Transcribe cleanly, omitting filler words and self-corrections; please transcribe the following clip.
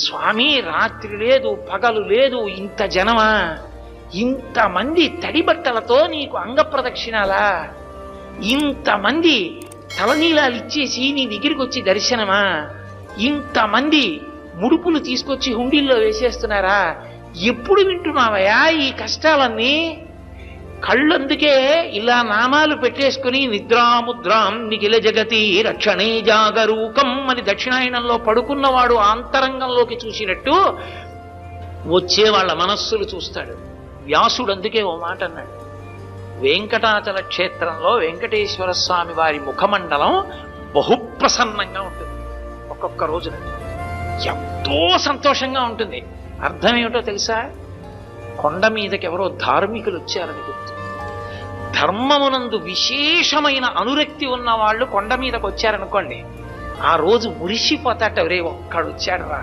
స్వామి రాత్రి లేదు పగలు లేదు, ఇంత జనమా, ఇంతమంది తడి బట్టలతో నీకు అంగప్రదక్షిణాలా, ఇంతమంది తలనీలాలు ఇచ్చేసి నీ దగ్గరికి వచ్చి దర్శనమా, ఇంతమంది ముడుపులు తీసుకొచ్చి హుండీల్లో వేసేస్తున్నారా, ఎప్పుడు వింటున్నావయా ఈ కష్టాలన్నీ? కళ్ళందుకే ఇలా నామాలు పెట్టేసుకుని నిద్రాముద్రాం నిఖిల జగతి రక్షణే జాగరూకం అని దక్షిణాయనంలో పడుకున్నవాడు ఆంతరంగంలోకి చూసినట్టు వచ్చే వాళ్ళ మనస్సులు చూస్తాడు. వ్యాసుడు అందుకే ఓ మాట అన్నాడు, వెంకటాచల క్షేత్రంలో వెంకటేశ్వర స్వామి వారి ముఖమండలం బహుప్రసన్నంగా ఉంటుంది. ఒక్కొక్క రోజున ఎంతో సంతోషంగా ఉంటుంది. అర్థం ఏమిటో తెలుసా? కొండ మీదకి ఎవరో ధార్మికులు వచ్చారని గుర్తు. ధర్మమునందు విశేషమైన అనురక్తి ఉన్న వాళ్ళు కొండ మీదకి వచ్చారనుకోండి, ఆ రోజు మురిసిపోతాట, ఒరే ఒక్కడు వచ్చాడు రా,